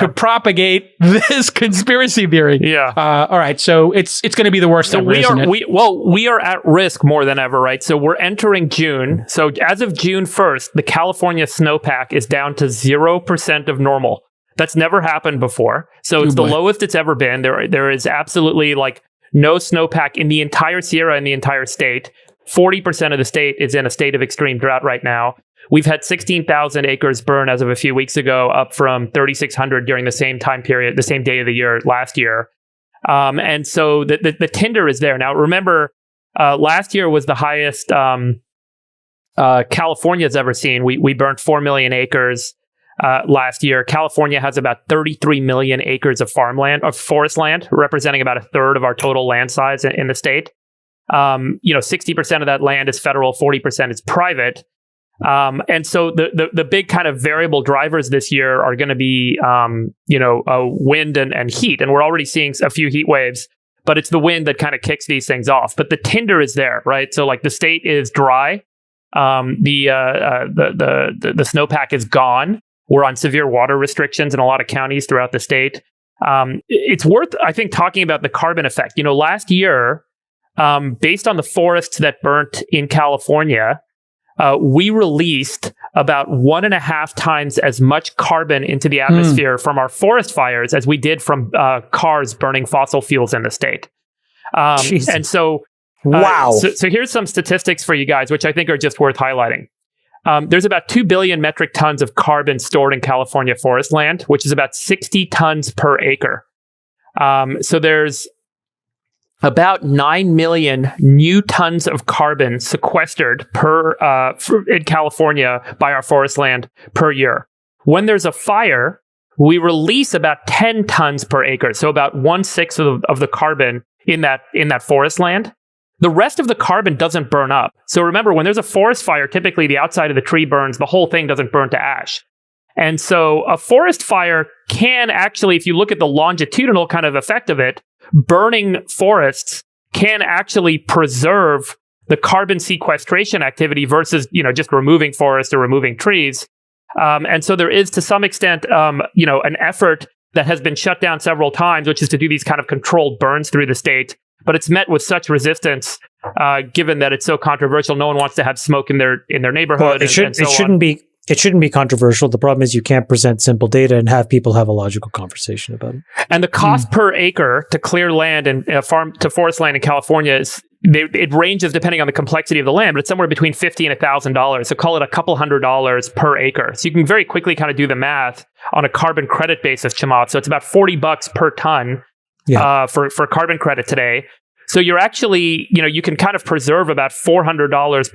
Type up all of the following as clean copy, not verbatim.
could propagate this conspiracy theory. Yeah. All right. So it's going to be the worst ever, isn't it? We are at risk more than ever, right? So we're entering June. So as of June 1st, the California snowpack is down to 0% of normal. That's never happened before. So it's the lowest it's ever been. There is absolutely like no snowpack in the entire Sierra in the entire state. 40% of the state is in a state of extreme drought right now. We've had 16,000 acres burn as of a few weeks ago, up from 3,600 during the same time period, the same day of the year last year. And so the tinder is there. Now, remember, last year was the highest California's ever seen. We burned 4 million acres last year. California has about 33 million acres of farmland, of forest land, representing about a third of our total land size in the state. 60% of that land is federal, 40% is private. And so the big kind of variable drivers this year are going to be, wind and heat. And we're already seeing a few heat waves, but it's the wind that kind of kicks these things off. But the tinder is there, right? So like the state is dry. The snowpack is gone. We're on severe water restrictions in a lot of counties throughout the state. It's worth, I think, talking about the carbon effect. Last year, based on the forests that burnt in California, we released about 1.5 times as much carbon into the atmosphere from our forest fires as we did from cars burning fossil fuels in the state. And so, wow. So here's some statistics for you guys, which I think are just worth highlighting. There's about 2 billion metric tons of carbon stored in California forest land, which is about 60 tons per acre. So there's about 9 million new tons of carbon sequestered in California by our forest land per year. When there's a fire, we release about 10 tons per acre, so about 1/6 of the carbon in that forest land. The rest of the carbon doesn't burn up. So remember, when there's a forest fire, typically the outside of the tree burns, the whole thing doesn't burn to ash. And so a forest fire can actually, if you look at the longitudinal kind of effect of it, burning forests can actually preserve the carbon sequestration activity versus, just removing forests or removing trees. And so there is, to some extent, an effort that has been shut down several times, which is to do these kind of controlled burns through the state. But it's met with such resistance, given that it's so controversial. No one wants to have smoke in their neighborhood. Well, it shouldn't be controversial. The problem is you can't present simple data and have people have a logical conversation about it. And the cost per acre to clear land and farm to forest land in California it ranges depending on the complexity of the land, but it's somewhere between $50 and $1,000. So call it a couple $100 per acre. So you can very quickly kind of do the math on a carbon credit basis, Chamath. So it's about $40 per ton for carbon credit today. So you're actually, you can kind of preserve about $400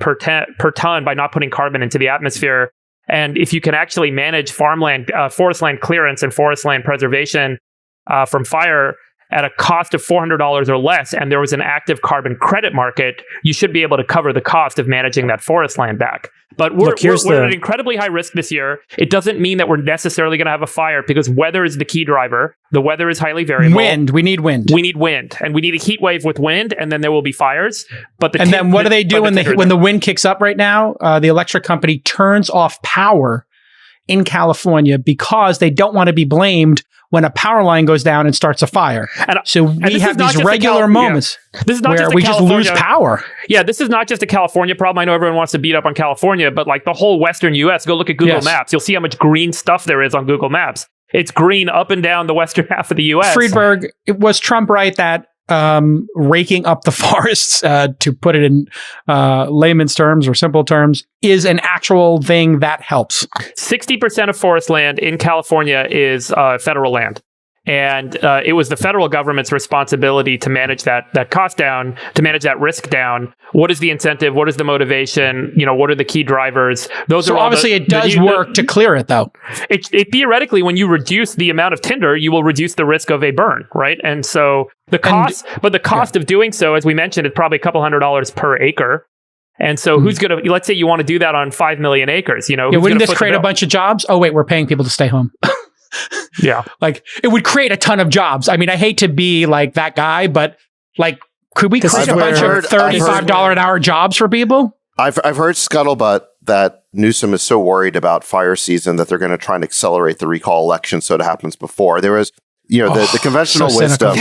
per ton by not putting carbon into the atmosphere. And if you can actually manage farmland, forest land clearance and forest land preservation from fire at a cost of $400 or less, and there was an active carbon credit market, you should be able to cover the cost of managing that forest land back. But we're at an incredibly high risk this year. It doesn't mean that we're necessarily going to have a fire, because weather is the key driver. The weather is highly variable. Wind. We need wind. We need wind. And we need a heat wave with wind, and then there will be fires. Then what do they do when the wind kicks up right now? The electric company turns off power in California because they don't want to be blamed when a power line goes down and starts a fire. So we have these regular moments where we just lose power. Yeah, this is not just a California problem. I know everyone wants to beat up on California, but like the whole Western U.S., go look at Google Maps. You'll see how much green stuff there is on Google Maps. It's green up and down the western half of the U.S. Friedberg, was Trump right that raking up the forests, to put it in layman's terms or simple terms, is an actual thing that helps? 60% of forest land in California is federal land. And it was the federal government's responsibility to manage that cost down, to manage that risk down. What is the incentive? What is the motivation? What are the key drivers? Those are obviously it does work to clear it, though. It theoretically, when you reduce the amount of tinder, you will reduce the risk of a burn, right? And so the cost of doing so, as we mentioned, is probably a couple $100 per acre. And so who's going to, let's say you want to do that on 5 million acres, wouldn't this create a bunch of jobs? Oh, wait, we're paying people to stay home. Yeah. Like, it would create a ton of jobs. I mean, I hate to be like that guy, but like, could we create a bunch of $35 an hour jobs for people? I've heard scuttlebutt that Newsom is so worried about fire season that they're going to try and accelerate the recall election so it happens before. There was, the conventional wisdom.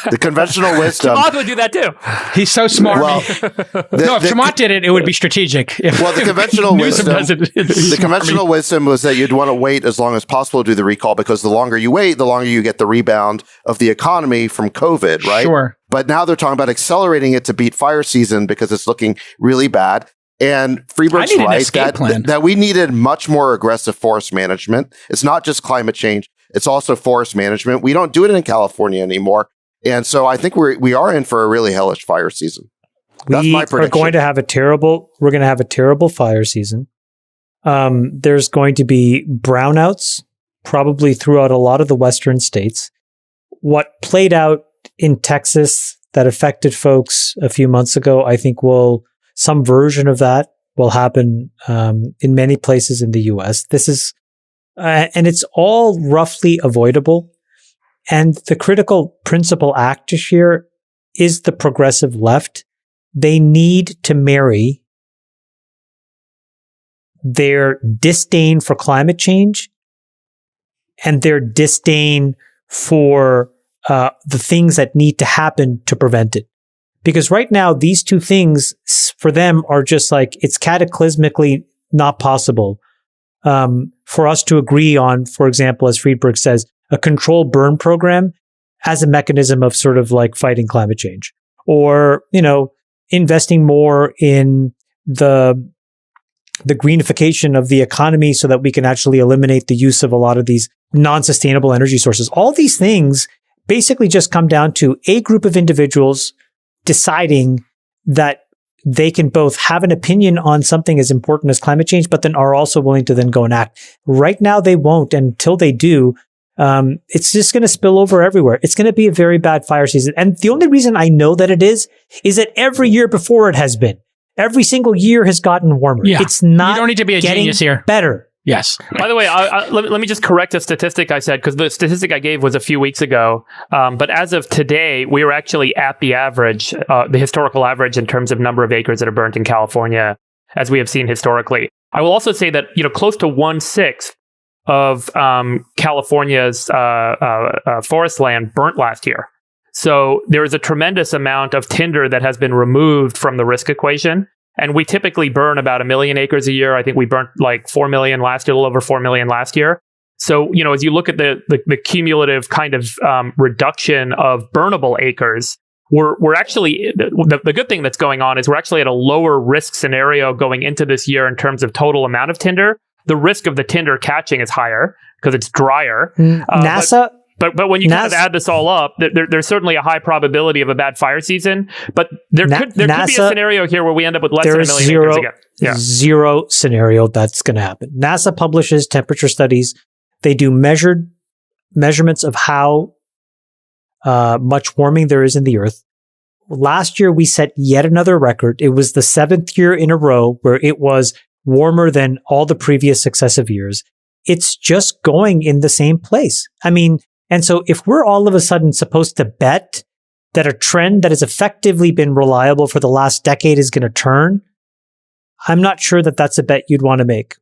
The conventional wisdom. Chamath would do that too. He's so smart. Well, if Chamath did it, it would be strategic. The conventional wisdom. The conventional wisdom was that you'd want to wait as long as possible to do the recall, because the longer you wait, the longer you get the rebound of the economy from COVID, right? Sure. But now they're talking about accelerating it to beat fire season because it's looking really bad. And Friedberg's right that we needed much more aggressive forest management. It's not just climate change. It's also forest management. We don't do it in California anymore. And so I think we are in for a really hellish fire season. That's my prediction. We're going to have a terrible fire season. There's going to be brownouts probably throughout a lot of the western states. What played out in Texas that affected folks a few months ago, I think some version of that will happen in many places in the US. This is and it's all roughly avoidable. And the critical principal actor here is the progressive left. They need to marry their disdain for climate change and their disdain for the things that need to happen to prevent it. Because right now, these two things for them are just like, it's cataclysmically not possible for us to agree on, for example, as Friedberg says, a controlled burn program as a mechanism of sort of like fighting climate change, or, investing more in the greenification of the economy so that we can actually eliminate the use of a lot of these non-sustainable energy sources. All these things basically just come down to a group of individuals deciding that they can both have an opinion on something as important as climate change, but then are also willing to then go and act. Right now, they won't. And until they do, it's just going to spill over everywhere. It's going to be a very bad fire season. And the only reason I know that it is that every year before it has been. Every single year has gotten warmer. Yeah. It's not. You don't need to be a genius here. Better. Yes. By the way, let me just correct a statistic I said, because the statistic I gave was a few weeks ago. But as of today, we are actually at the average, the historical average in terms of number of acres that are burnt in California, as we have seen historically. I will also say that, close to 1/6 of California's forest land burnt last year. So there is a tremendous amount of tinder that has been removed from the risk equation. And we typically burn about 1 million acres a year. I think we burnt like 4 million last year, a little over 4 million last year. So, as you look at the cumulative kind of reduction of burnable acres, we're actually, the good thing that's going on is we're actually at a lower risk scenario going into this year in terms of total amount of tinder. The risk of the tinder catching is higher because it's drier. NASA... But when you kind of add this all up, there's certainly a high probability of a bad fire season. But there could be a scenario here where we end up with less than 1 million acres again. Yeah. Zero scenario that's going to happen. NASA publishes temperature studies. They do measurements of how much warming there is in the Earth. Last year, we set yet another record. It was the 7th year in a row where it was warmer than all the previous successive years. It's just going in the same place. I mean, and so if we're all of a sudden supposed to bet that a trend that has effectively been reliable for the last decade is going to turn, I'm not sure that that's a bet you'd want to make.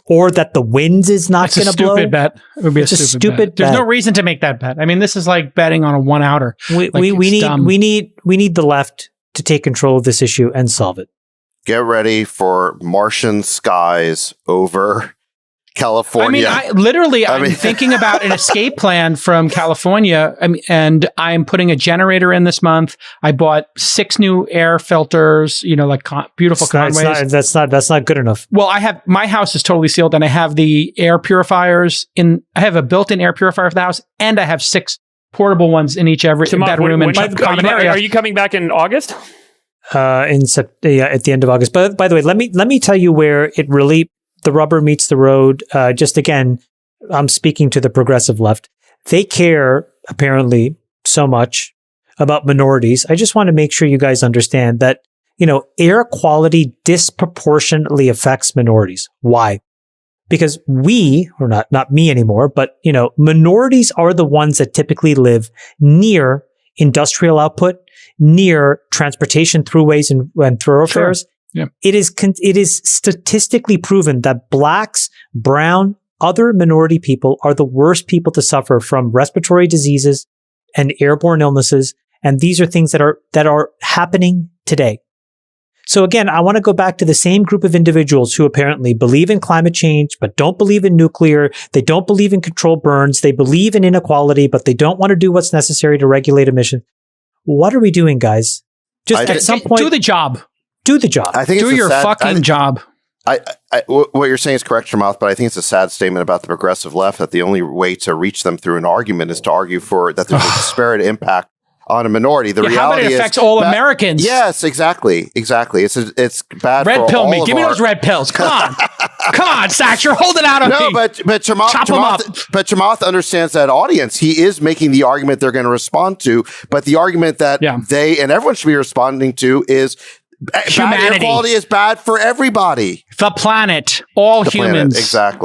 Or that the winds is not going to blow. It's a stupid bet. It would be a stupid bet. There's no reason to make that bet. I mean, this is like betting on a one-outer. We need the left to take control of this issue and solve it. Get ready for Martian skies over California. I'm thinking about an escape plan from California. And I'm putting a generator in this month. I bought 6 new air filters, beautiful Conways. That's not good enough. Well, my house is totally sealed and I have the air purifiers I have a built-in air purifier for the house and I have 6 portable ones in each bedroom and common area. Are you coming back in August? At the end of August. But by the way, let me tell you where it really the rubber meets the road. Just again, I'm speaking to the progressive left. They care apparently so much about minorities. I just want to make sure you guys understand that, air quality disproportionately affects minorities. Why? Because not me anymore, but, minorities are the ones that typically live near industrial output, near transportation throughways and thoroughfares. Sure. Yeah. It is statistically proven that blacks, brown, other minority people are the worst people to suffer from respiratory diseases and airborne illnesses. And these are things that are happening today. So again, I want to go back to the same group of individuals who apparently believe in climate change, but don't believe in nuclear. They don't believe in controlled burns. They believe in inequality, but they don't want to do what's necessary to regulate emissions. What are we doing, guys? Just at some point, do the job. Do the job. I think do your fucking job. What you're saying is correct, Chamath, but I think it's a sad statement about the progressive left that the only way to reach them through an argument is to argue for that there's a disparate impact on a minority. The reality how about it affects all Americans? Yes, exactly. It's bad. Red for pill all me. Give me those red pills. Come on, come on, Sacks. You're holding out on me. No, but Chamath understands that audience. He is making the argument they're going to respond to, but the argument that they and everyone should be responding to is humanity. Bad air quality is bad for everybody. The planet, all humans. Exactly.